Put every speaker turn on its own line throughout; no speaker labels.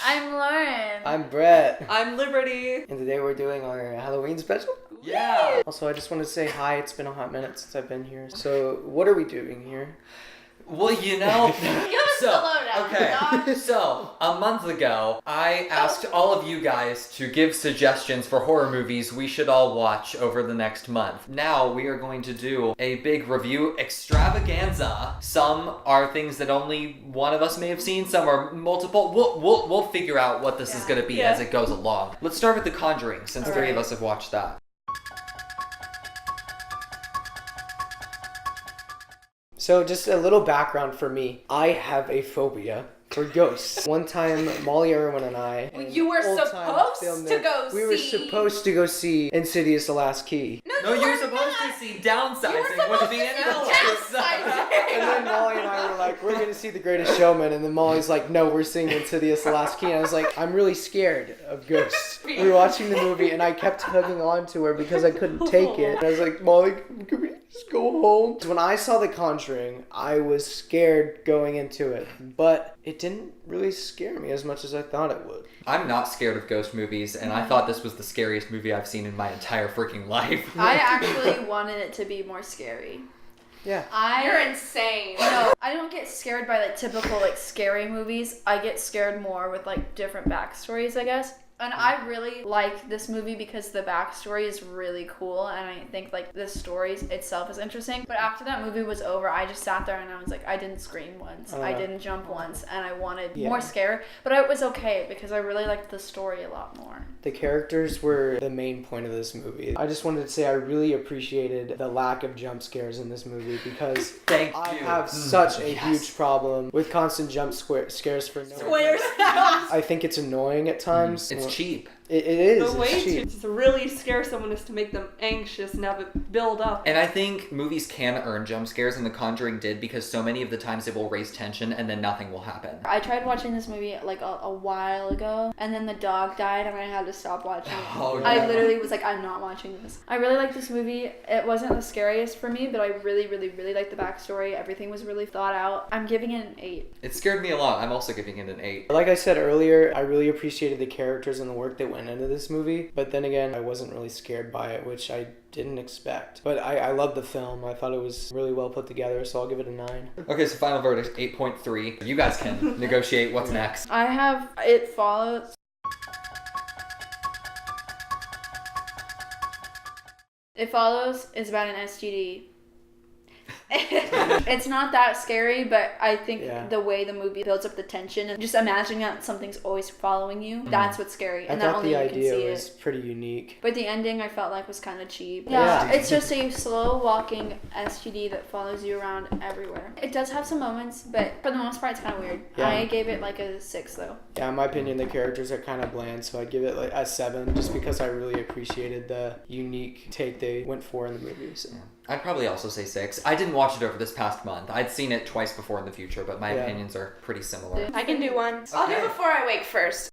I'm Lauren.
I'm Brett.
I'm Liberty.
And today we're doing our Halloween special.
Yeah.
Also, I just want to say hi. It's been a hot minute since I've been here. So, what are we doing here?
Well, you know,
Give us the lowdown.
okay. So, a month ago, I asked all of you guys to give suggestions for horror movies we should all watch over the next month. Now, we are going to do a big review extravaganza. Some are things that only one of us may have seen, some are multiple. We'll figure out what this is going to be as it goes along. Let's start with The Conjuring, since three of us have watched that.
So, just a little background for me. I have a phobia for ghosts. One time, Molly Irwin and I...
You were supposed to go see...
We were supposed to go see Insidious: The Last Key.
No, you were supposed to see Downsizing with the analysis.
And then Molly and I were like, we're going to see The Greatest Showman. And then Molly's like, no, we're seeing Insidious: The Last Key. And I was like, I'm really scared of ghosts. We were watching the movie and I kept hugging on to her because I couldn't take it. And I was like, Molly, can we just go home? When I saw The Conjuring, I was scared going into it. But it didn't really scare me as much as I thought it would.
I'm not scared of ghost movies, and I thought this was the scariest movie I've seen in my entire freaking life.
I actually wanted it to be more scary.
Yeah.
You're insane. No, I don't get scared by like typical like scary movies. I get scared more with like different backstories, I guess. And I really like this movie because the backstory is really cool, and I think like the story itself is interesting. But after that movie was over, I just sat there and I was like, I didn't scream once, I didn't jump once, and I wanted more scare. But it was okay because I really liked the story a lot more.
The characters were the main point of this movie. I just wanted to say I really appreciated the lack of jump scares in this movie because I have such a huge problem with constant jump scares for no reason. I think it's annoying at times.
It's cheap.
It is.
The way
it's cheap.
to really scare someone is to make them anxious and have it build up.
And I think movies can earn jump scares, and The Conjuring did, because so many of the times it will raise tension and then nothing will happen.
I tried watching this movie like a while ago, and then the dog died and I had to stop watching it.
Oh, no.
I literally was like, I'm not watching this. I really liked this movie. It wasn't the scariest for me, but I really, really, really liked the backstory. Everything was really thought out. I'm giving it an 8.
It scared me a lot. I'm also giving it an 8.
Like I said earlier, I really appreciated the characters and the work that went into this movie. But then again, I wasn't really scared by it, which I didn't expect. But I loved the film. I thought it was really well put together, so I'll give it a 9.
Okay, so final verdict, 8.3. You guys can negotiate what's next.
I have It Follows. It Follows is about an STD. It's not that scary, but I think the way the movie builds up the tension and just imagining that something's always following you, that's what's scary. And
I
that
thought
only
the
you can
idea
see
was
it.
pretty unique.
But the ending I felt like was kind of cheap.
Yeah.
It's just a slow walking STD that follows you around everywhere. It does have some moments, but for the most part it's kind of weird.
Yeah.
I gave it like a 6 though.
Yeah, in my opinion, the characters are kind of bland, so I'd give it like a 7 just because I really appreciated the unique take they went for in the movie. So.
I'd probably also say 6. I didn't watch it over this past month. I'd seen it twice before in the future, but my opinions are pretty similar.
I can do one. I'll do Before I Wake first.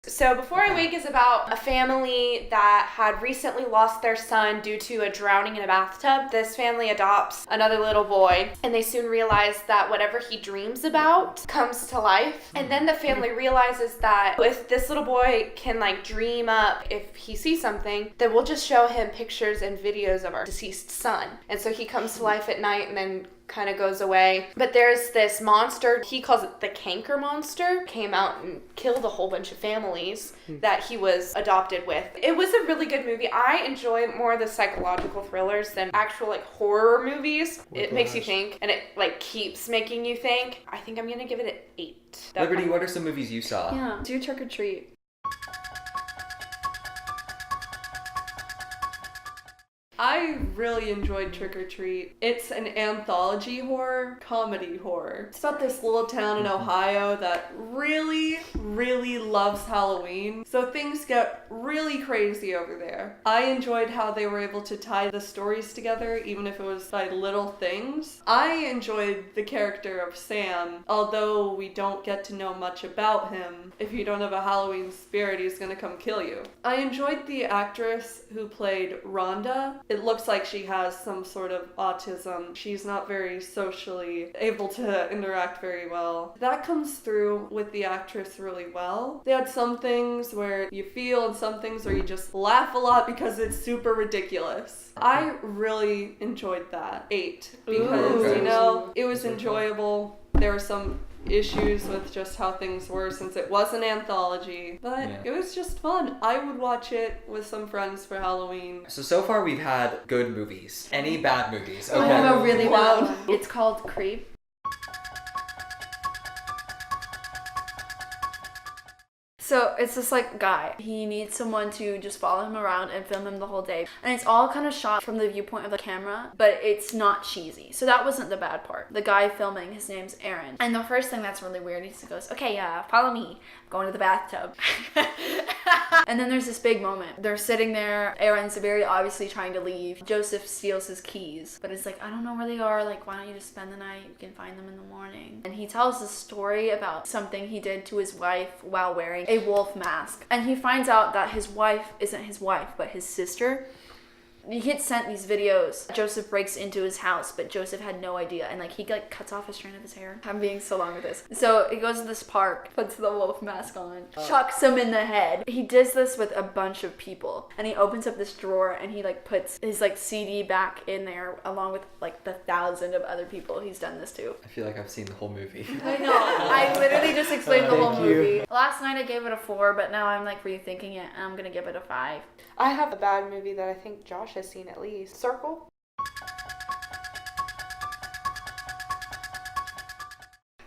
So Before I Wake is about a family that had recently lost their son due to a drowning in a bathtub. This family adopts another little boy, and they soon realize that whatever he dreams about comes to life. And then the family realizes that if this little boy can like dream up, if he sees something, then we'll just show him pictures and videos of our deceased son. And so he comes to life at night and then kind of goes away. But there's this monster, he calls it the canker monster, came out and killed a whole bunch of families that he was adopted with. It was a really good movie. I enjoy more of the psychological thrillers than actual like horror movies. It makes you think, and it like keeps making you think. I think I'm gonna give it an 8.
Liberty, what are some movies you saw?
Yeah, do Trick or Treat.
I really enjoyed Trick or Treat. It's an anthology horror, comedy horror. It's about this little town in Ohio that really, really loves Halloween. So things get really crazy over there. I enjoyed how they were able to tie the stories together, even if it was by little things. I enjoyed the character of Sam, although we don't get to know much about him. If you don't have a Halloween spirit, he's gonna come kill you. I enjoyed the actress who played Rhonda. it looks like she has some sort of autism. She's not very socially able to interact very well. That comes through with the actress really well. They had some things where you feel and some things where you just laugh a lot because it's super ridiculous. I really enjoyed that 8 because,
Ooh.
you know, it was enjoyable. There were some issues with just how things were since it was an anthology, but it was just fun. I would watch it with some friends for Halloween.
So far we've had good movies. Any bad movies?
I have a really bad one. It's called Creep. So it's this like guy. He needs someone to just follow him around and film him the whole day. And it's all kind of shot from the viewpoint of the camera, but it's not cheesy. So that wasn't the bad part. The guy filming, his name's Aaron. And the first thing that's really weird, he just goes, okay, follow me. I'm going to the bathtub. And then there's this big moment. They're sitting there. Aaron's very obviously trying to leave. Joseph steals his keys, but it's like, I don't know where they are. Like, why don't you just spend the night? You can find them in the morning. And he tells a story about something he did to his wife while wearing a wolf mask. And he finds out that his wife isn't his wife, but his sister. He gets sent these videos. Joseph breaks into his house, but Joseph had no idea. And he cuts off a strand of his hair. I'm being so long with this. So he goes to this park, puts the wolf mask on, chucks him in the head. He does this with a bunch of people. And he opens up this drawer and he puts his CD back in there along with the 1,000 of other people he's done this to.
I feel like I've seen the whole movie.
I know. I literally just explained the whole
Thank you.
movie. Last night I gave it a 4, but now I'm rethinking it and I'm gonna give it a 5.
I have a bad movie that I think Josh has seen at least. Circle?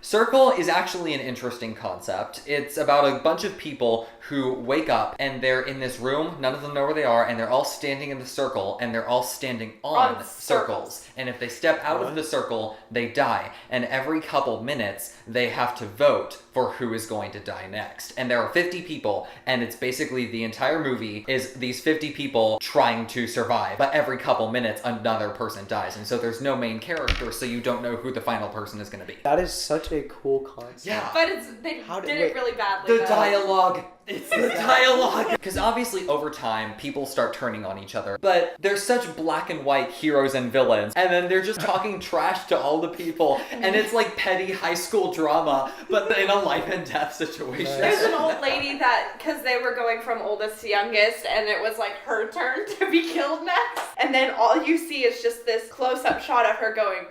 Circle is actually an interesting concept. It's about a bunch of people who wake up and they're in this room, none of them know where they are, and they're all standing in the circle, and they're all standing on circles. And if they step out of the circle, they die. And every couple minutes, they have to vote for who is going to die next. And there are 50 people, and it's basically the entire movie is these 50 people trying to survive. But every couple minutes, another person dies. And so there's no main character, so you don't know who the final person is going to be.
That is such a cool concept.
Yeah.
But they did it really badly.
The
though.
dialogue. It's the dialogue. Because obviously over time, people start turning on each other. But they're such black and white heroes and villains. And then they're just talking trash to all the people. And it's like petty high school drama, but in a life and death situation.
There's an old lady that, because they were going from oldest to youngest, and it was her turn to be killed next. And then all you see is just this close-up shot of her going,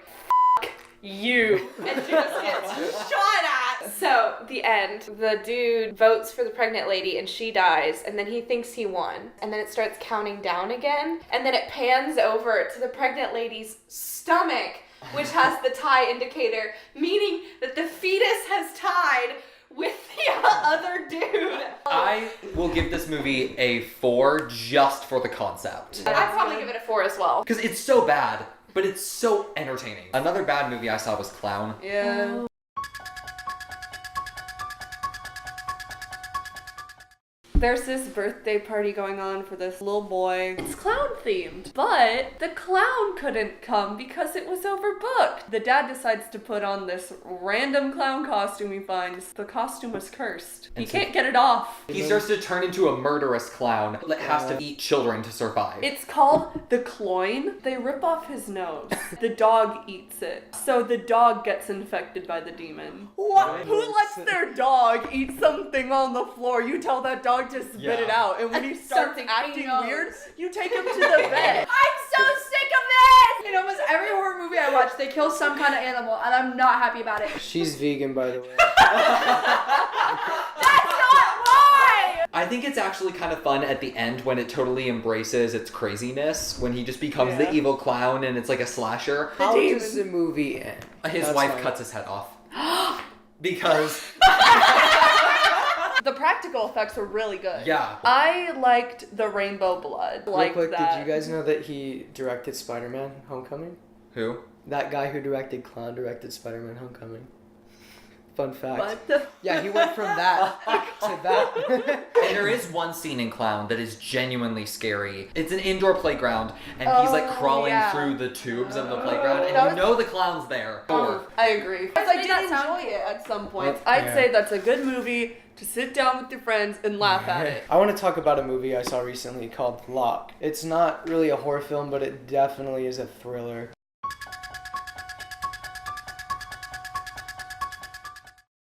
F*** you. And she just gets shot at. So, the end. The dude votes for the pregnant lady, and she dies, and then he thinks he won. And then it starts counting down again, and then it pans over to the pregnant lady's stomach, which has the tie indicator, meaning that the fetus has tied with the other dude.
I will give this movie a 4 just for the concept.
I'd probably give it a 4 as well.
Because it's so bad, but it's so entertaining. Another bad movie I saw was Clown.
Yeah. There's this birthday party going on for this little boy. It's clown themed, but the clown couldn't come because it was overbooked. The dad decides to put on this random clown costume he finds. The costume was cursed. He can't get it off.
He starts to turn into a murderous clown that has to eat children to survive.
It's called the cloyne. They rip off his nose. The dog eats it. So the dog gets infected by the demon. What? Who lets their dog eat something on the floor? You tell that dog to spit it out, and when he starts
Something
acting
he knows.
weird, you take him to the vet.
I'm so sick of this! In almost every horror movie I watch, they kill some kind of animal, and I'm not happy about it.
She's vegan, by the way.
That's not why!
I think it's actually kind of fun at the end when it totally embraces its craziness, when he just becomes the evil clown and it's like a slasher.
How does the movie end?
His
That's
wife
fine.
cuts his head off. Because...
The practical effects were really good.
Yeah.
I liked the rainbow blood.
Real quick,
that.
did you guys know that he directed Spider-Man Homecoming?
Who?
That guy who directed Clown directed Spider-Man Homecoming. Fun fact.
What the?
Yeah, he went from that to that.
And there is one scene in Clown that is genuinely scary. It's an indoor playground, and he's like crawling through the tubes of the playground, and you know the clown's there.
I agree. Because I
made
did
that
enjoy
sound-
it at some point.
Well,
I'd
yeah.
say that's a good movie to sit down with your friends and laugh at it.
I want to talk about a movie I saw recently called Locke. It's not really a horror film, but it definitely is a thriller.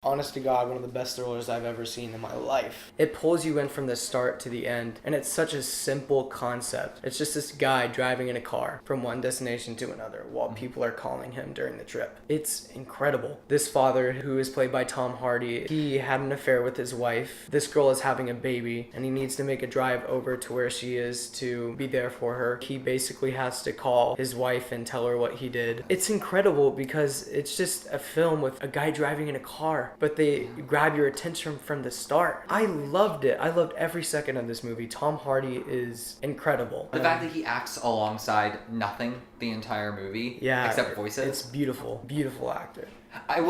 Honest to God, one of the best thrillers I've ever seen in my life. It pulls you in from the start to the end, and it's such a simple concept. It's just this guy driving in a car from one destination to another while people are calling him during the trip. It's incredible. This father, who is played by Tom Hardy, he had an affair with his wife. This girl is having a baby, and he needs to make a drive over to where she is to be there for her. He basically has to call his wife and tell her what he did. It's incredible because it's just a film with a guy driving in a car, but they grab your attention from the start. I loved it. I loved every second of this movie. Tom Hardy is incredible.
The fact that he acts alongside nothing the entire movie, except voices.
It's beautiful. Beautiful actor.
I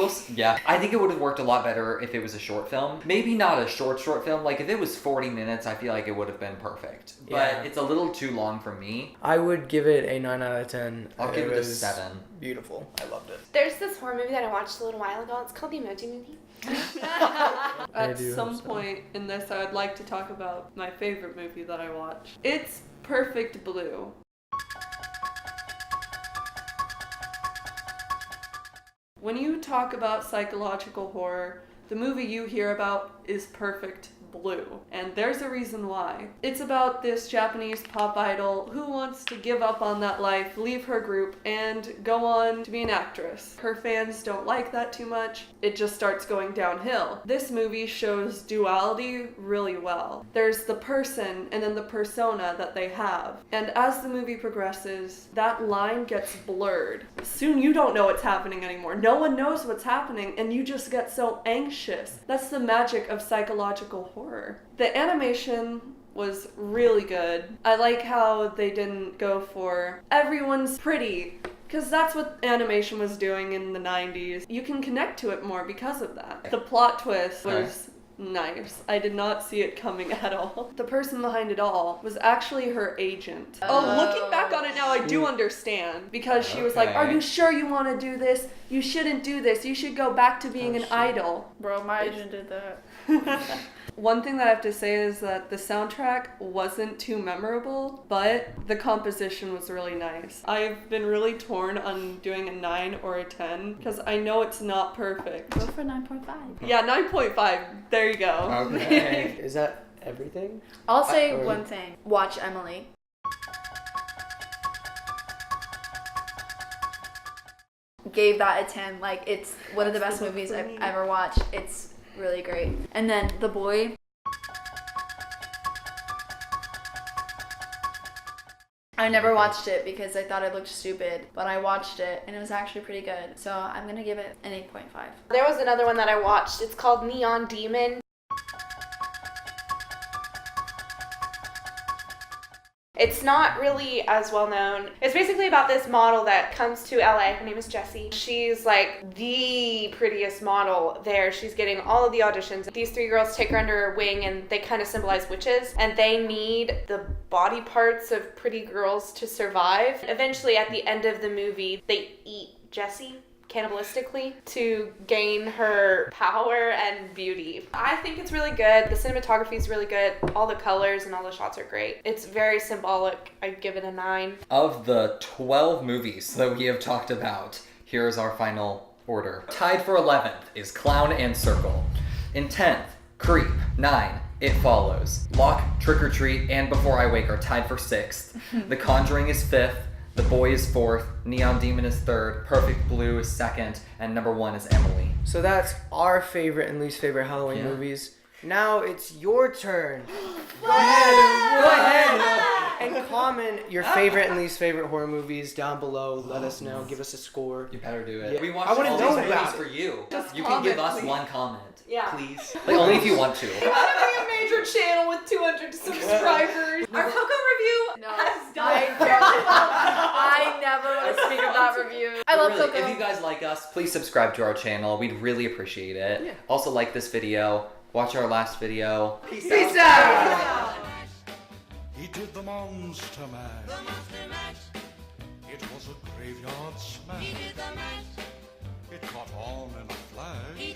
think it would have worked a lot better if it was a short film. Maybe not a short film. Like if it was 40 minutes, I feel like it would have been perfect. But it's a little too long for me.
I would give it a 9 out of 10.
I'll give it a
was
7.
Beautiful. I loved it.
There's this horror movie that I watched a little while ago. It's called The Emoji Movie.
At
do
some
hope so.
point in this, I would like to talk about my favorite movie that I watched. It's Perfect Blue. When you talk about psychological horror, the movie you hear about is Perfect Blue. And there's a reason why. It's about this Japanese pop idol who wants to give up on that life, leave her group, and go on to be an actress. Her fans don't like that too much. It just starts going downhill. This movie shows duality really well. There's the person and then the persona that they have. And as the movie progresses, that line gets blurred. Soon you don't know what's happening anymore. No one knows what's happening, and you just get so anxious. That's the magic of psychological horror. The animation was really good. I like how they didn't go for everyone's pretty, because that's what animation was doing in the 90s. You can connect to it more because of that. The plot twist was nice. I did not see it coming at all. The person behind it all was actually her agent. Looking back on it now, I do understand, because she was like, "Are you sure you want to do this? You shouldn't do this. You should go back to being an idol."
Bro, my agent did that.
One thing that I have to say is that the soundtrack wasn't too memorable, but the composition was really nice. I've been really torn on doing a 9 or a 10, because I know it's not perfect.
Go for 9.5.
Yeah, 9.5. There you go.
Okay.
Is that everything?
I'll say one thing. Watch Emelie. Gave that a 10. Like, it's one of the best movies I've ever watched. It's really great. And then The Boy. I never watched it because I thought it looked stupid, but I watched it and it was actually pretty good. So I'm gonna give it an 8.5.
There was another one that I watched. It's called Neon Demon. It's not really as well known. It's basically about this model that comes to LA. Her name is Jessie. She's like the prettiest model there. She's getting all of the auditions. These 3 girls take her under her wing, and they kind of symbolize witches, and they need the body parts of pretty girls to survive. Eventually, at the end of the movie, they eat Jessie cannibalistically to gain her power and beauty. I think it's really good. The cinematography is really good. All the colors and all the shots are great. It's very symbolic. I'd give it a 9.
Of the 12 movies that we have talked about, here's our final order. Tied for 11th is Clown and Circle. In 10th, Creep. 9, It Follows. Locke, Trick or Treat, and Before I Wake are tied for 6th. The Conjuring is 5th. The Boy is 4th, Neon Demon is 3rd, Perfect Blue is 2nd, and number 1 is Emelie.
So that's our favorite and least favorite Halloween movies. Now it's your turn. Go ahead and comment your favorite and least favorite horror movies down below. Let us know. Give us a score.
You better do it.
Yeah.
We watched
I wanna
all
know
these
about
movies
it.
for you.
Just
You can give
comment,
us
please.
one comment.
Yeah.
Please. Like, only if you want to.
Gotta be a major channel with 200 subscribers. Our Coco review
No,
has
I
done very well.
I I never want to speak of that review. I love
Really,
Coco.
if you guys like us, please subscribe to our channel. We'd really appreciate it.
Yeah.
Also, like this video. Watch our last video.
Peace
out.
He did the monster mash. It was a graveyard smash. It caught on in a flash.